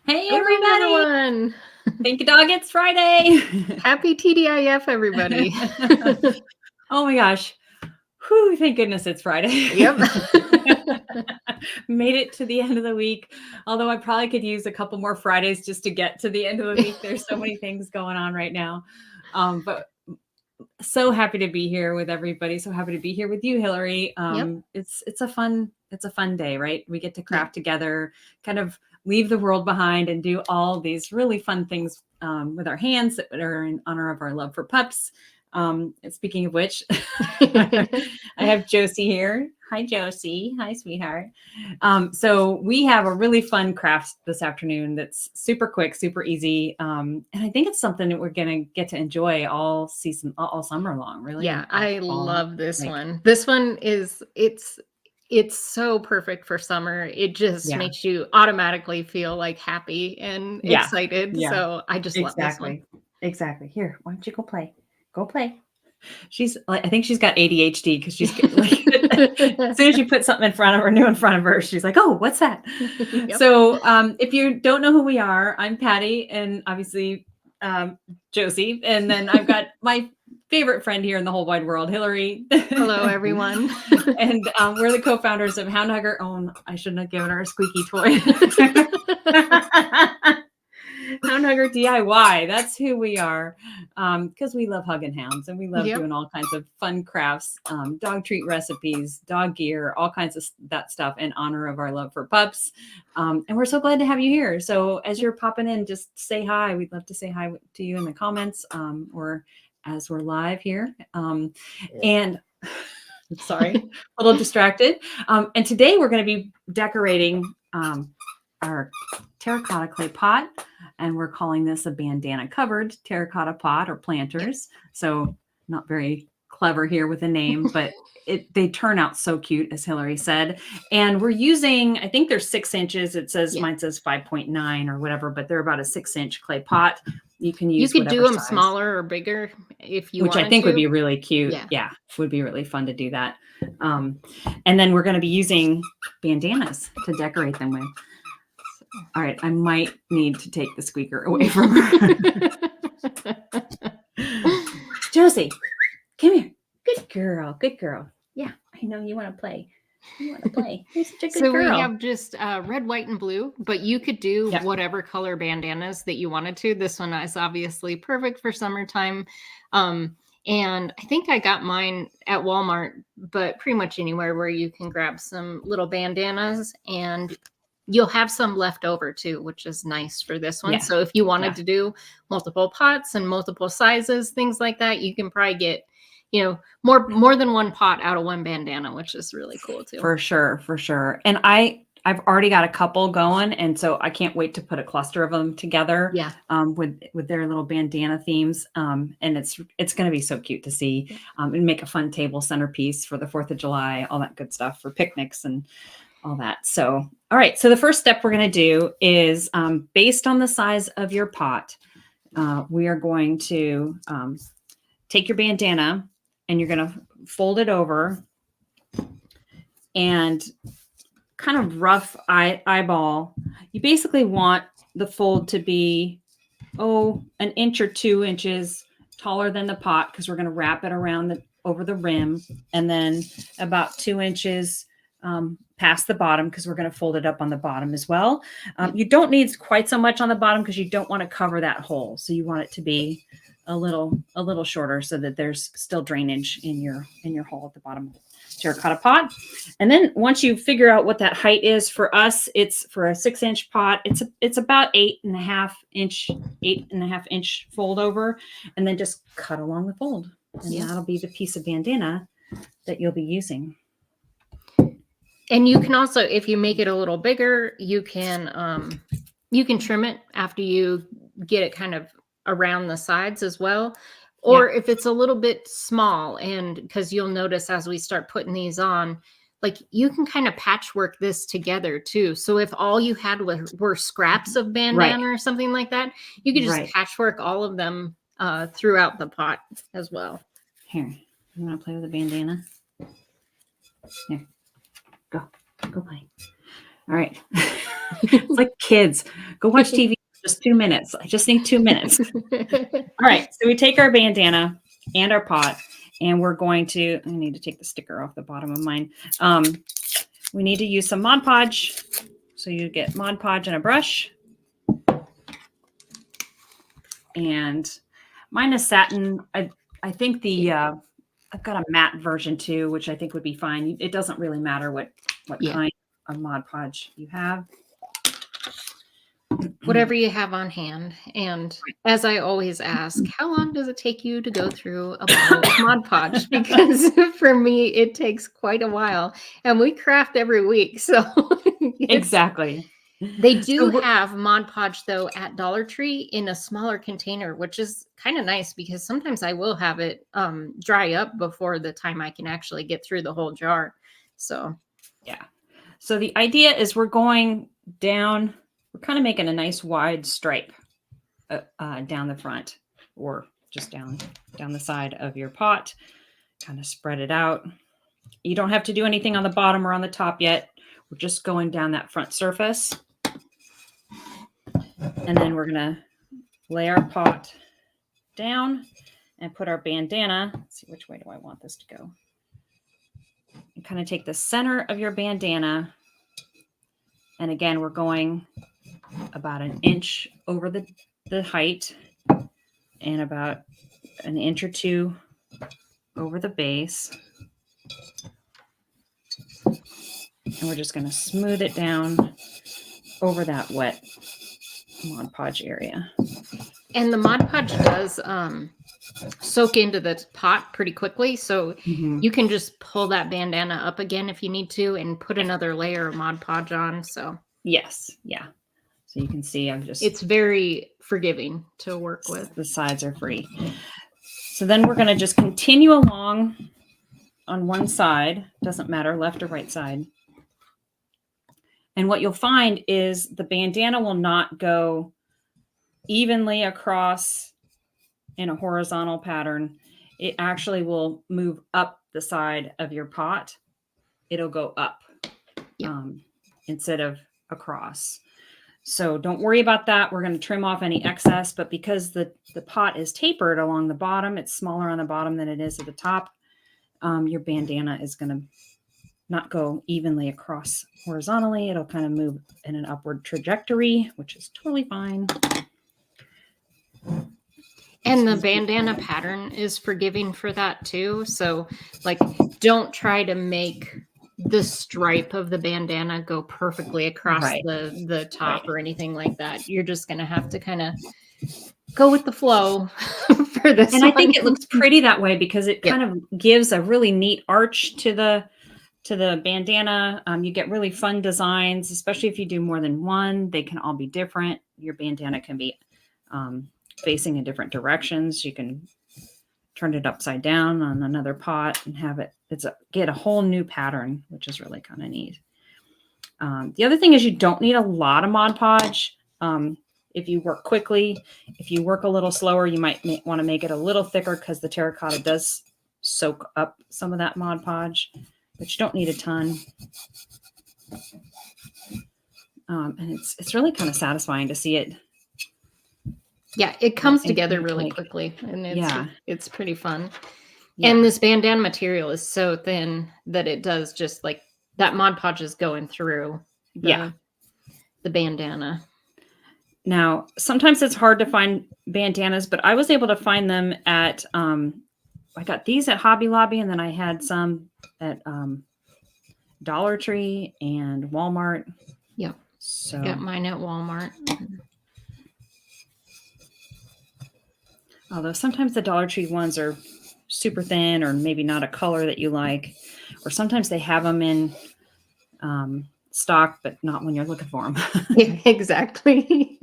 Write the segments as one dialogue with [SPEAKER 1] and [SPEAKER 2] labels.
[SPEAKER 1] Hey,
[SPEAKER 2] Hello,
[SPEAKER 1] everybody.
[SPEAKER 2] everyone.
[SPEAKER 1] Thank you, dog. It's Friday.
[SPEAKER 2] Happy TDIF, everybody.
[SPEAKER 1] Oh my gosh. Whew, thank goodness it's Friday.
[SPEAKER 2] Yep.
[SPEAKER 1] Made it to the end of the week. Although I probably could use a couple more Fridays just to get to the end of the week. There's so many things going on right now. But so happy to be here with everybody. So happy to be here with you, Hillary.
[SPEAKER 2] Yep.
[SPEAKER 1] It's a fun day, right? We get to craft together, kind of leave the world behind and do all these really fun things with our hands that are in honor of our love for pups. And speaking of which, I have Josie here. Hi, Josie. Hi, sweetheart. So we have a really fun craft this afternoon that's super quick, super easy. And I think it's something that we're going to get to enjoy all season, all summer long, really.
[SPEAKER 2] Yeah,
[SPEAKER 1] all
[SPEAKER 2] I
[SPEAKER 1] fall.
[SPEAKER 2] love this one. This one it's so perfect for summer. It just
[SPEAKER 1] Yeah.
[SPEAKER 2] makes you automatically feel like happy and
[SPEAKER 1] Yeah.
[SPEAKER 2] excited.
[SPEAKER 1] Yeah.
[SPEAKER 2] So I just love this one.
[SPEAKER 1] Exactly. Here, why don't you go play? Go play. She's like, I think she's got ADHD because she's like, as soon as you put something in front of her, new in front of her, she's like, oh, what's that?
[SPEAKER 2] Yep.
[SPEAKER 1] So if you don't know who we are, I'm Patty and obviously Josie. And then I've got my favorite friend here in the whole wide world, Hillary.
[SPEAKER 2] Hello, everyone.
[SPEAKER 1] And we're the co-founders of Hound Hugger. Oh, I shouldn't have given her a squeaky toy. Hound Hugger DIY. That's who we are. Because we love hugging hounds and we love
[SPEAKER 2] Yep.
[SPEAKER 1] doing all kinds of fun crafts, dog treat recipes, dog gear, all kinds of that stuff in honor of our love for pups. And we're so glad to have you here. So as you're popping in, just say hi. We'd love to say hi to you in the comments or as we're live here. And sorry, a little distracted. And today we're going to be decorating our terracotta clay pot, and we're calling this a bandana covered terracotta pot or planters. So not very clever here with a name, but they turn out so cute, as Hillary said. And we're using, I think they're 6 inches. It says, mine says 5.9 or whatever, but they're about a 6-inch clay pot. You can use
[SPEAKER 2] You could do them
[SPEAKER 1] size.
[SPEAKER 2] smaller or bigger if you
[SPEAKER 1] Which
[SPEAKER 2] wanted
[SPEAKER 1] I think
[SPEAKER 2] to.
[SPEAKER 1] would be really cute. Yeah, would be really fun to do that. And then we're going to be using bandanas to decorate them with. All right, I might need to take the squeaker away from her. Josie, come here. Good girl. Good girl. Yeah, I know you want to play. You want to play. You're such a good girl.
[SPEAKER 2] We have just red, white, and blue, but you could do whatever color bandanas that you wanted to. This one is obviously perfect for summertime. And I think I got mine at Walmart, but pretty much anywhere where you can grab some little bandanas, and you'll have some left over too, which is nice for this one. So if you wanted to do multiple pots and multiple sizes, things like that, you can probably get, more than one pot out of one bandana, which is really cool too.
[SPEAKER 1] For sure. And I've already got a couple going, and so I can't wait to put a cluster of them together. With their little bandana themes. And it's going to be so cute to see, and make a fun table centerpiece for the 4th of July, all that good stuff for picnics and all that. So, all right. So the first step we're going to do is, based on the size of your pot, we are going to take your bandana and you're going to fold it over and kind of rough eyeball. You basically want the fold to be, an inch or 2 inches taller than the pot, because we're going to wrap it around over the rim, and then about 2 inches past the bottom, because we're going to fold it up on the bottom as well. You don't need quite so much on the bottom because you don't want to cover that hole. So you want it to be a little shorter so that there's still drainage in your hole at the bottom of the terracotta pot. And then once you figure out what that height is, for us, it's for a 6-inch pot. It's about 8.5 inch fold over, and then just cut along the fold. And that'll be the piece of bandana that you'll be using.
[SPEAKER 2] And you can also, if you make it a little bigger, you can trim it after you get it kind of around the sides as well. Or if it's a little bit small, and because you'll notice as we start putting these on, like you can kind of patchwork this together too. So if all you had were scraps of bandana or something like that, you could just patchwork all of them throughout the pot as well.
[SPEAKER 1] Here, you want to play with a bandana? Here, go play. All right. It's like kids. Go watch TV for just 2 minutes. I just need 2 minutes. All right. So we take our bandana and our pot, and we're going to, I need to take the sticker off the bottom of mine. We need to use some Mod Podge. So you get Mod Podge and a brush. And mine is satin. I think I've got a matte version too, which I think would be fine. It doesn't really matter what kind of Mod Podge you have.
[SPEAKER 2] Whatever you have on hand. And as I always ask, how long does it take you to go through a bottle of Mod Podge? Because for me, it takes quite a while. And we craft every week. So
[SPEAKER 1] exactly.
[SPEAKER 2] They do have Mod Podge, though, at Dollar Tree in a smaller container, which is kind of nice because sometimes I will have it dry up before the time I can actually get through the whole jar. So,
[SPEAKER 1] yeah. So the idea is we're going down. We're kind of making a nice wide stripe down the front or just down the side of your pot. Kind of spread it out. You don't have to do anything on the bottom or on the top yet. We're just going down that front surface. And then we're going to lay our pot down and put our bandana. Let's see, which way do I want this to go? And kind of take the center of your bandana. And again, we're going about an inch over the height and about an inch or two over the base. And we're just going to smooth it down over that wet Mod Podge area.
[SPEAKER 2] And the Mod Podge does soak into the pot pretty quickly. So you can just pull that bandana up again if you need to and put another layer of Mod Podge on. So
[SPEAKER 1] yes. Yeah. So you can see
[SPEAKER 2] it's very forgiving to work with.
[SPEAKER 1] The sides are free. So then we're going to just continue along on one side. Doesn't matter, left or right side. And what you'll find is the bandana will not go evenly across in a horizontal pattern. It actually will move up the side of your pot. It'll go up instead of across. So don't worry about that. We're going to trim off any excess, but because the pot is tapered along the bottom, it's smaller on the bottom than it is at the top. Your bandana is going to not go evenly across horizontally. It'll kind of move in an upward trajectory, which is totally fine.
[SPEAKER 2] And the bandana pattern is forgiving for that too. So like, don't try to make the stripe of the bandana go perfectly across the top or anything like that. You're just going to have to kind of go with the flow for this.
[SPEAKER 1] And I think it looks pretty that way because it kind of gives a really neat arch to the bandana. You get really fun designs, especially if you do more than one. They can all be different. Your bandana can be facing in different directions. You can turn it upside down on another pot and have it get a whole new pattern, which is really kind of neat. The other thing is you don't need a lot of Mod Podge. If you work quickly, if you work a little slower, you might want to make it a little thicker because the terracotta does soak up some of that Mod Podge, but you don't need a ton. And it's really kind of satisfying to see it.
[SPEAKER 2] Yeah, it comes together really quickly, and it's pretty fun. Yeah. And this bandana material is so thin that it does just like that Mod Podge is going through the bandana.
[SPEAKER 1] Now, sometimes it's hard to find bandanas, but I was able to find them at, I got these at Hobby Lobby, and then I had some at Dollar Tree and Walmart.
[SPEAKER 2] Yeah.
[SPEAKER 1] So
[SPEAKER 2] got mine at Walmart.
[SPEAKER 1] Although sometimes the Dollar Tree ones are super thin or maybe not a color that you like, or sometimes they have them in stock, but not when you're looking for them.
[SPEAKER 2] Yeah, exactly.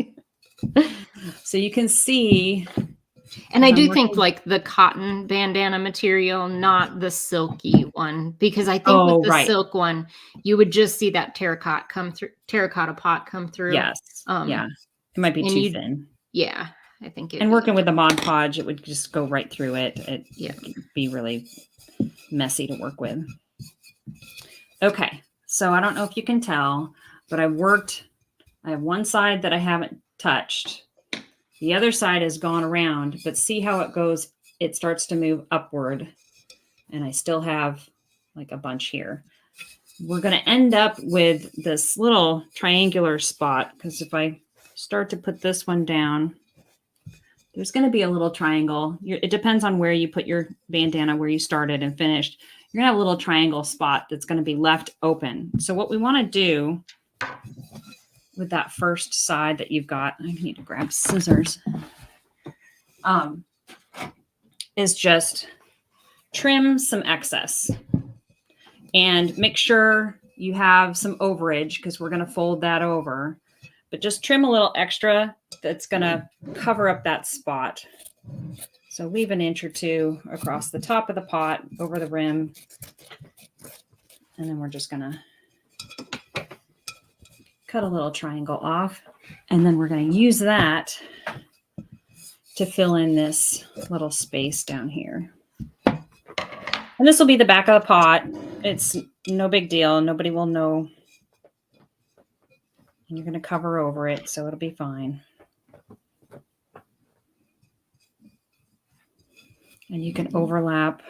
[SPEAKER 1] So you can see.
[SPEAKER 2] And I do think like the cotton bandana material, not the silky one, because I think with the silk one, you would just see that terracotta pot come through.
[SPEAKER 1] Yes. Yeah. It might be too thin.
[SPEAKER 2] Yeah. I think
[SPEAKER 1] and working with the Mod Podge, it would just go right through it. It'd be really messy to work with. Okay, so I don't know if you can tell, but I worked I have one side that I haven't touched. The other side has gone around, but see how it goes? It starts to move upward. And I still have like a bunch here. We're going to end up with this little triangular spot because if I start to put this one down, there's going to be a little triangle. It depends on where you put your bandana, where you started and finished. You're going to have a little triangle spot that's going to be left open. So what we want to do with that first side that you've got, I need to grab scissors, is just trim some excess and make sure you have some overage because we're going to fold that over, but just trim a little extra that's going to cover up that spot. So leave an inch or two across the top of the pot over the rim. And then we're just going to cut a little triangle off. And then we're going to use that to fill in this little space down here. And this will be the back of the pot. It's no big deal. Nobody will know. And you're going to cover over it, so it'll be fine. And you can overlap.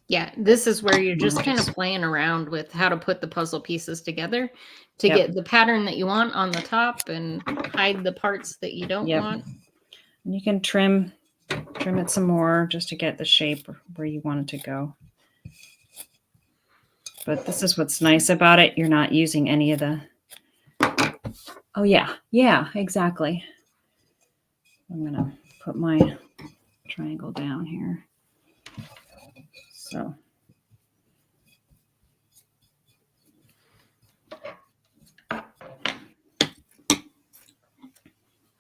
[SPEAKER 2] Yeah, this is where you're just kind of playing around with how to put the puzzle pieces together to get the pattern that you want on the top and hide the parts that you don't want.
[SPEAKER 1] And you can trim it some more just to get the shape where you want it to go. But this is what's nice about it. You're not using any of the... Oh, yeah. Yeah, exactly. I'm going to put my triangle down here. So.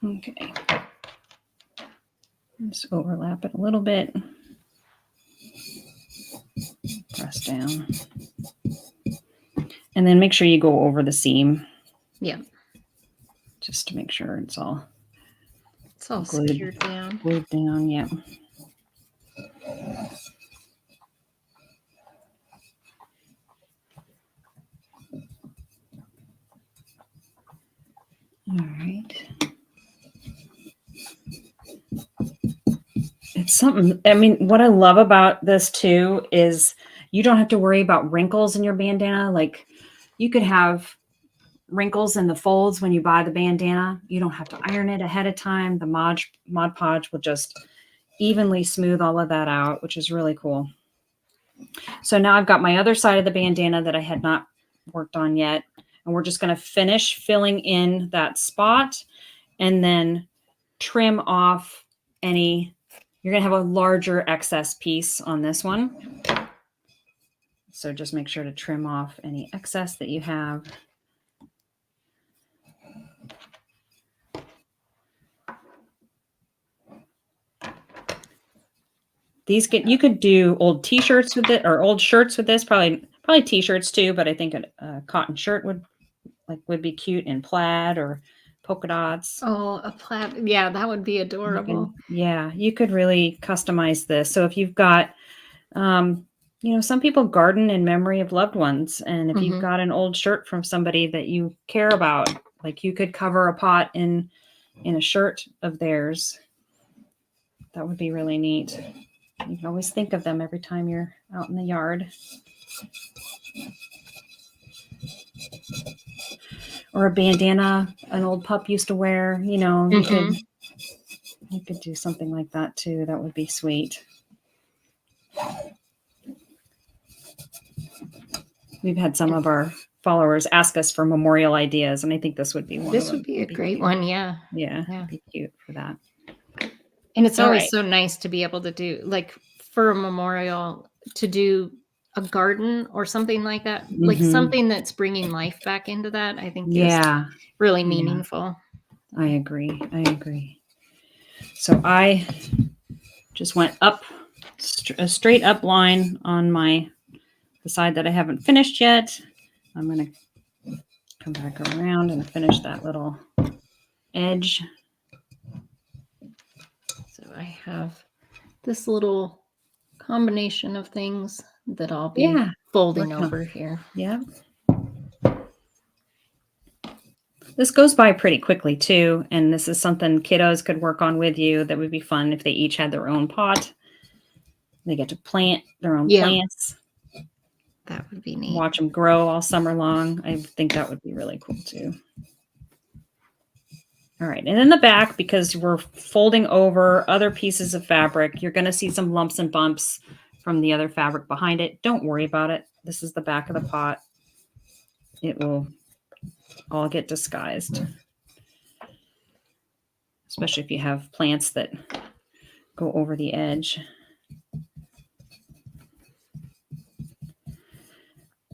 [SPEAKER 1] Okay. Just overlap it a little bit. Press down. And then make sure you go over the seam.
[SPEAKER 2] Yeah.
[SPEAKER 1] Just to make sure it's all
[SPEAKER 2] secured down.
[SPEAKER 1] Glued down, yeah. All right. It's something, I mean, what I love about this too is you don't have to worry about wrinkles in your bandana. Like you could have wrinkles in the folds when you buy the bandana. You don't have to iron it ahead of time. The Mod Podge will just evenly smooth all of that out, which is really cool. So now I've got my other side of the bandana that I had not worked on yet. And we're just going to finish filling in that spot and then trim off any, you're going to have a larger excess piece on this one. So just make sure to trim off any excess that you have. These you could do old t-shirts with it or old shirts with this, probably t-shirts too, but I think a cotton shirt would be cute in plaid or polka dots.
[SPEAKER 2] Oh, a plaid. Yeah, that would be adorable.
[SPEAKER 1] You could really customize this. So if you've got, some people garden in memory of loved ones. And if you've got an old shirt from somebody that you care about, like you could cover a pot in a shirt of theirs. That would be really neat. You can always think of them every time you're out in the yard. Or a bandana an old pup used to wear, you could do something like that too. That would be sweet. We've had some of our followers ask us for memorial ideas, and I think this would be one.
[SPEAKER 2] This would be a great one, yeah.
[SPEAKER 1] Yeah, it'd be cute for that.
[SPEAKER 2] And it's always so nice to be able to do, like, for a memorial, to do a garden or something like that, like something that's bringing life back into that. I think is really meaningful.
[SPEAKER 1] I agree. So I just went up a straight up line on the side that I haven't finished yet. I'm going to come back around and finish that little edge.
[SPEAKER 2] So I have this little combination of things that I'll be folding over here.
[SPEAKER 1] Yeah. This goes by pretty quickly too, and this is something kiddos could work on with you. That would be fun if they each had their own pot. They get to plant their own plants.
[SPEAKER 2] That would be neat.
[SPEAKER 1] Watch them grow all summer long. I think that would be really cool too. All right, and in the back, because we're folding over other pieces of fabric, you're going to see some lumps and bumps from the other fabric behind it. Don't worry about it. This is the back of the pot. It will all get disguised, especially if you have plants that go over the edge.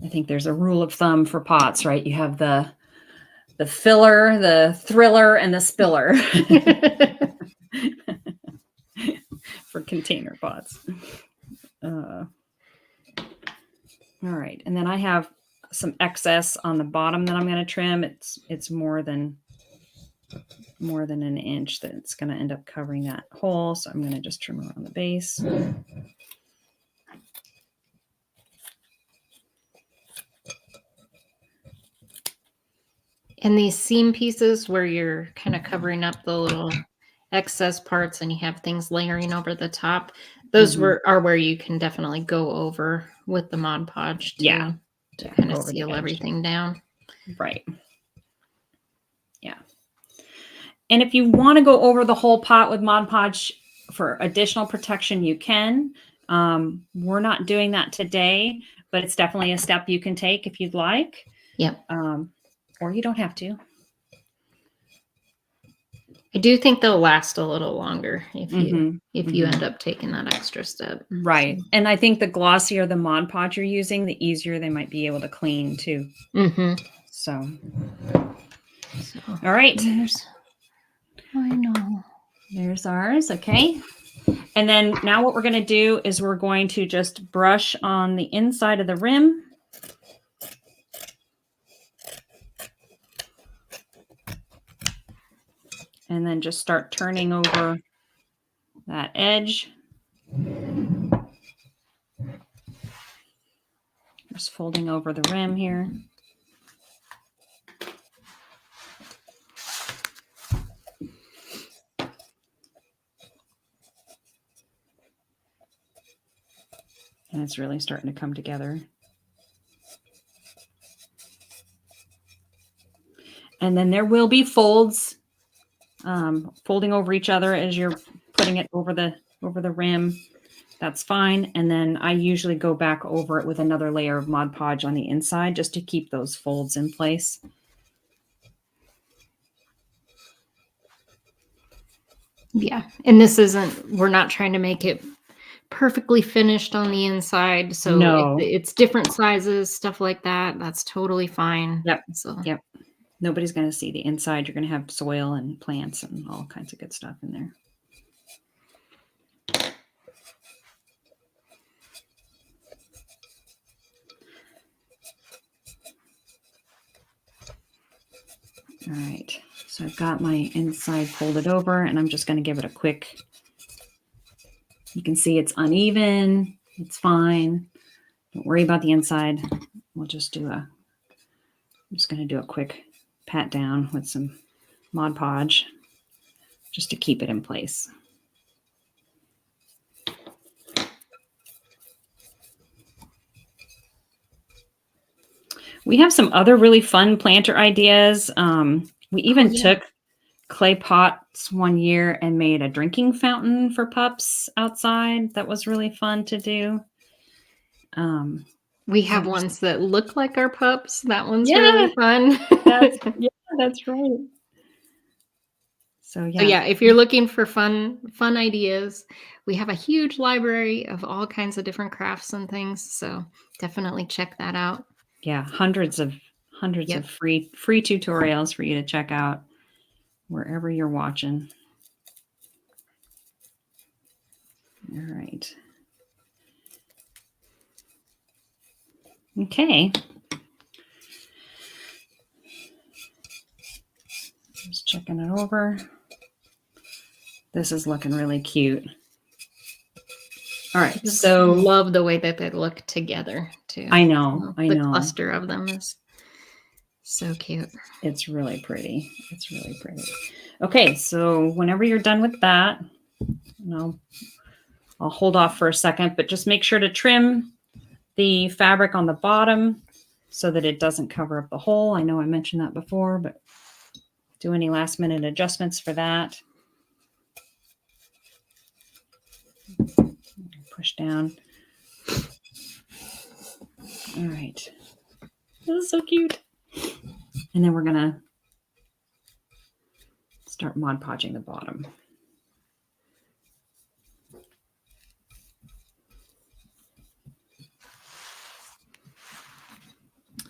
[SPEAKER 1] I think there's a rule of thumb for pots, right? You have the filler, the thriller, and the spiller for container pots. All right, and then I have some excess on the bottom that I'm going to trim. It's more than an inch that it's going to end up covering that hole, so I'm going to just trim around the base.
[SPEAKER 2] And these seam pieces where you're kind of covering up the little excess parts and you have things layering over the top, those are where you can definitely go over with the Mod Podge to kind of seal everything down.
[SPEAKER 1] Right. Yeah. And if you want to go over the whole pot with Mod Podge for additional protection, you can. We're not doing that today, but it's definitely a step you can take if you'd like.
[SPEAKER 2] Yep.
[SPEAKER 1] Or you don't have to.
[SPEAKER 2] I do think they'll last a little longer if you end up taking that extra step.
[SPEAKER 1] Right. And I think the glossier the Mod Podge you're using, the easier they might be able to clean too. So all right.
[SPEAKER 2] I know.
[SPEAKER 1] There's ours. Okay. And then now what we're going to do is we're going to just brush on the inside of the rim. And then just start turning over that edge. Just folding over the rim here. And it's really starting to come together. And then there will be folds, folding over each other as you're putting it over the rim. That's fine. And then I usually go back over it with another layer of Mod Podge on the inside just to keep those folds in place.
[SPEAKER 2] Yeah. And this we're not trying to make it perfectly finished on the inside. So
[SPEAKER 1] no.
[SPEAKER 2] It's different sizes, stuff like that. That's totally fine.
[SPEAKER 1] Yep.
[SPEAKER 2] So
[SPEAKER 1] yep. Nobody's going to see the inside. You're going to have soil and plants and all kinds of good stuff in there. All right, so I've got my inside folded over and I'm just going to give it a quick, you can see it's uneven. It's fine. Don't worry about the inside. We'll just I'm just going to do a quick pat down with some Mod Podge just to keep it in place. We have some other really fun planter ideas. We even took clay pots one year and made a drinking fountain for pups outside. That was really fun to do.
[SPEAKER 2] We have ones that look like our pups. That one's really fun.
[SPEAKER 1] That's right. So
[SPEAKER 2] if you're looking for fun ideas, we have a huge library of all kinds of different crafts and things. So definitely check that out.
[SPEAKER 1] Yeah, hundreds of free tutorials for you to check out wherever you're watching. All right. Okay. Just checking it over. This is looking really cute. All right, so
[SPEAKER 2] love the way that they look together too.
[SPEAKER 1] I know.
[SPEAKER 2] The cluster of them is So cute.
[SPEAKER 1] It's really pretty. It's really pretty. Okay, so whenever you're done with that, I'll hold off for a second, but just make sure to trim the fabric on the bottom so that it doesn't cover up the hole. I know I mentioned that before, but do any last minute adjustments for that. Push down. All right. This is so cute. And then we're going to start Mod Podging the bottom.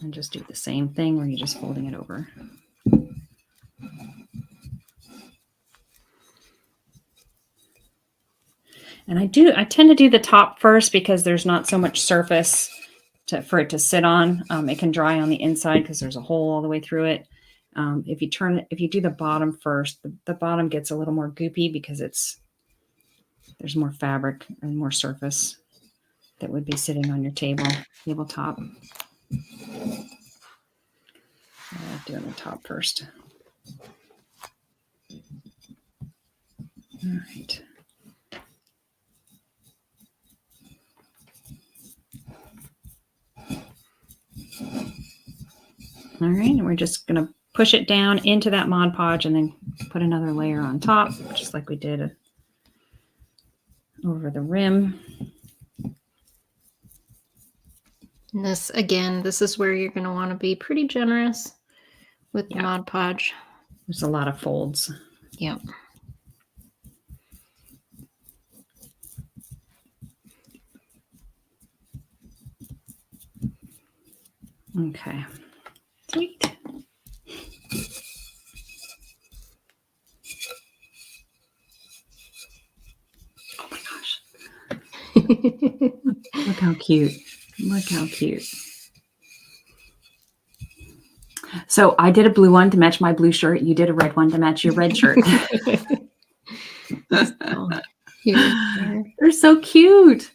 [SPEAKER 1] And just do the same thing where you're just folding it over. And I tend to do the top first because there's not so much surface for it to sit on. It can dry on the inside because there's a hole all the way through it. If you do the bottom first, the bottom gets a little more goopy because there's more fabric and more surface that would be sitting on your tabletop. I like doing the top first. All right. All right, and we're just going to push it down into that Mod Podge and then put another layer on top, just like we did over the rim.
[SPEAKER 2] And this is where you're going to want to be pretty generous with the Mod Podge.
[SPEAKER 1] There's a lot of folds.
[SPEAKER 2] Yep.
[SPEAKER 1] Okay. Sweet. Oh my gosh. Look how cute. Look how cute. So I did a blue one to match my blue shirt. You did a red one to match your red shirt. They're so cute.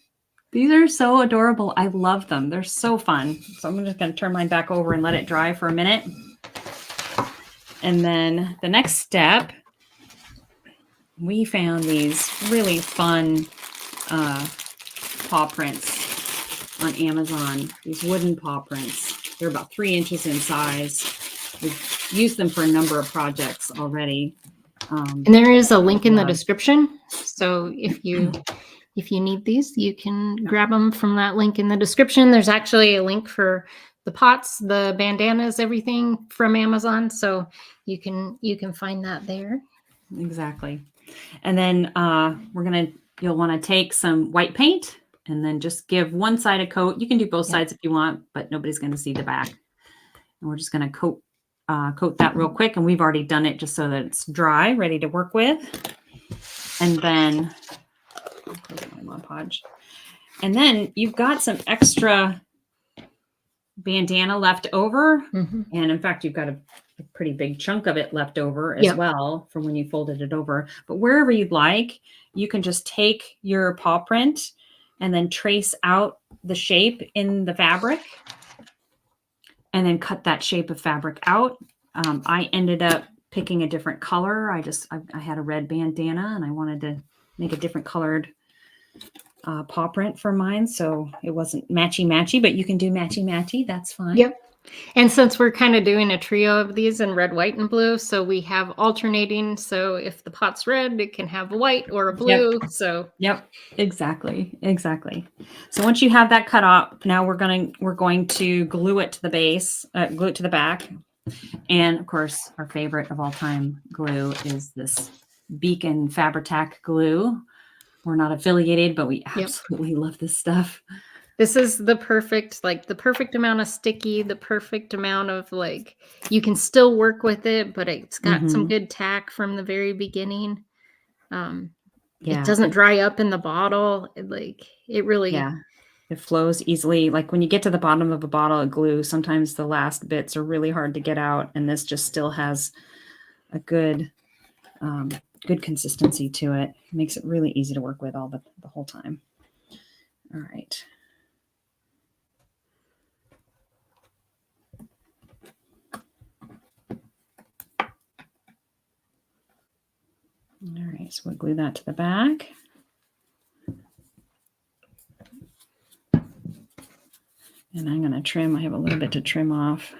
[SPEAKER 1] These are so adorable. I love them. They're so fun. So I'm just going to turn mine back over and let it dry for a minute. And then the next step, we found these really fun paw prints on Amazon. These wooden paw prints. They're about 3 inches in size. We've used them for a number of projects already.
[SPEAKER 2] And there is a link in the description. So if you need these, you can grab them from that link in the description. There's actually a link for the pots, the bandanas, everything from Amazon. So you can find that there.
[SPEAKER 1] Exactly. And then you'll want to take some white paint and then just give one side a coat. You can do both sides if you want, but nobody's going to see the back. And we're just going to coat that real quick. And we've already done it just so that it's dry, ready to work with. And then I'll close my Mod Podge. And then you've got some extra bandana left over. Mm-hmm. And in fact, you've got a pretty big chunk of it left over as well from when you folded it over. But wherever you'd like, you can just take your paw print and then trace out the shape in the fabric and then cut that shape of fabric out. I ended up picking a different color. I had a red bandana and I wanted to make a different colored paw print for mine. So it wasn't matchy-matchy, but you can do matchy-matchy. That's fine.
[SPEAKER 2] Yep. And since we're kind of doing a trio of these in red, white, and blue, so we have alternating. So if the pot's red, it can have a white or a blue.
[SPEAKER 1] Yep.
[SPEAKER 2] So
[SPEAKER 1] exactly. So once you have that cut off, now we're going to glue it to the base, glue it to the back. And of course, our favorite of all time glue is this Beacon Fabri-Tac glue. We're not affiliated, but we absolutely love this stuff.
[SPEAKER 2] This is the perfect amount of sticky, the perfect amount of you can still work with it, but it's got some good tack from the very beginning. It doesn't dry up in the bottle. It really.
[SPEAKER 1] Yeah. It flows easily. Like when you get to the bottom of a bottle of glue, sometimes the last bits are really hard to get out. And this just still has a good consistency to it. It makes it really easy to work with the whole time. All right. All right, so we'll glue that to the back. And I'm going to trim. I have a little bit to trim off.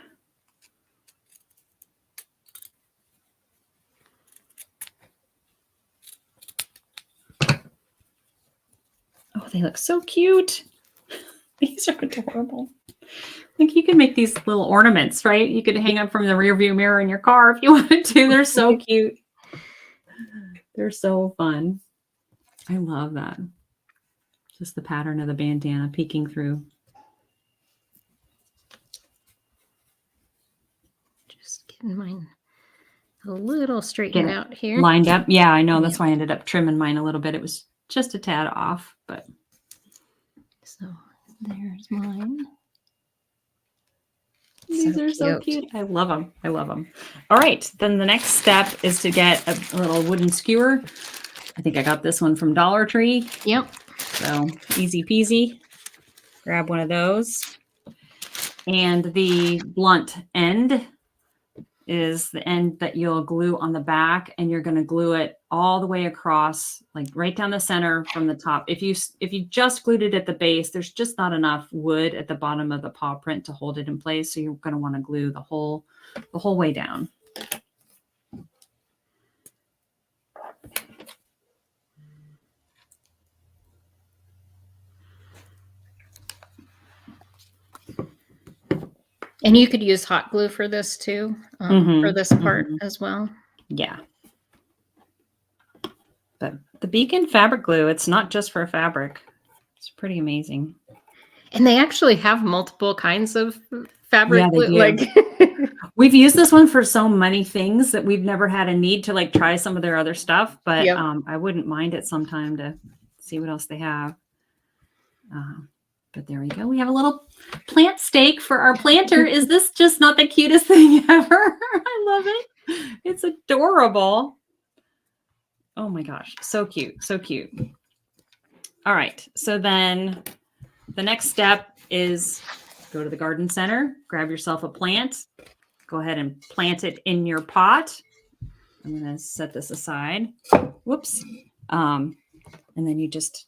[SPEAKER 1] Oh, they look so cute. These are adorable. Like you can make these little ornaments, right? You could hang up from the rear view mirror in your car if you wanted to. They're so cute. They're so fun. I love that. Just the pattern of the bandana peeking through.
[SPEAKER 2] Just getting mine a little straightened out here.
[SPEAKER 1] Lined up. Yeah, I know. That's why I ended up trimming mine a little bit. It was just a tad off, but.
[SPEAKER 2] So there's mine.
[SPEAKER 1] These are so cute. I love them. I love them. All right. Then the next step is to get a little wooden skewer. I think I got this one from Dollar Tree.
[SPEAKER 2] Yep.
[SPEAKER 1] So easy peasy. Grab one of those. And the blunt end is the end that you'll glue on the back, and you're going to glue it all the way across, like right down the center from the top. If you just glued it at the base, there's just not enough wood at the bottom of the paw print to hold it in place. So you're going to want to glue the whole way down.
[SPEAKER 2] And you could use hot glue for this too, for this part as well.
[SPEAKER 1] Yeah. But the Beacon fabric glue, it's not just for fabric. It's pretty amazing.
[SPEAKER 2] And they actually have multiple kinds of fabric glue. Like
[SPEAKER 1] we've used this one for so many things that we've never had a need to like try some of their other stuff, but I wouldn't mind it sometime to see what else they have. But there we go. We have a little plant stake for our planter. Is this just not the cutest thing ever? I love it. It's adorable. Oh my gosh. So cute. So cute. All right. So then the next step is go to the garden center, grab yourself a plant, go ahead and plant it in your pot. I'm going to set this aside. Whoops. And then you just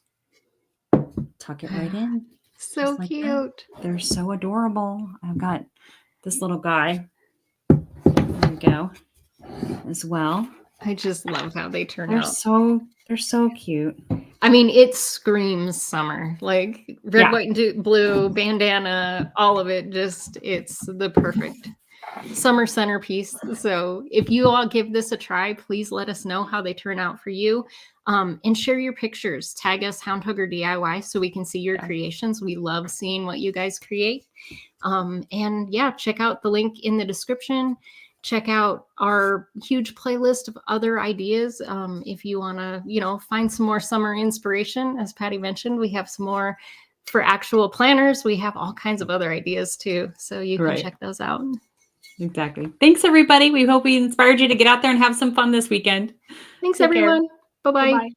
[SPEAKER 1] tuck it right in.
[SPEAKER 2] So like cute.
[SPEAKER 1] That. They're so adorable. I've got this little guy. There we go. As well.
[SPEAKER 2] I just love how they turn out.
[SPEAKER 1] They're so cute.
[SPEAKER 2] I mean, it screams summer. Like red, white, and blue, bandana, all of it. Just, it's the perfect summer centerpiece. So if you all give this a try, please let us know how they turn out for you. And share your pictures. Tag us Houndhugger DIY so we can see your creations. We love seeing what you guys create. And yeah, check out the link in the description. Check out our huge playlist of other ideas. If you want to, find some more summer inspiration, as Patty mentioned, we have some more for actual planners. We have all kinds of other ideas too. So you can check those out.
[SPEAKER 1] Exactly. Thanks, everybody. We hope we inspired you to get out there and have some fun this weekend.
[SPEAKER 2] Thanks, everyone. Bye-bye.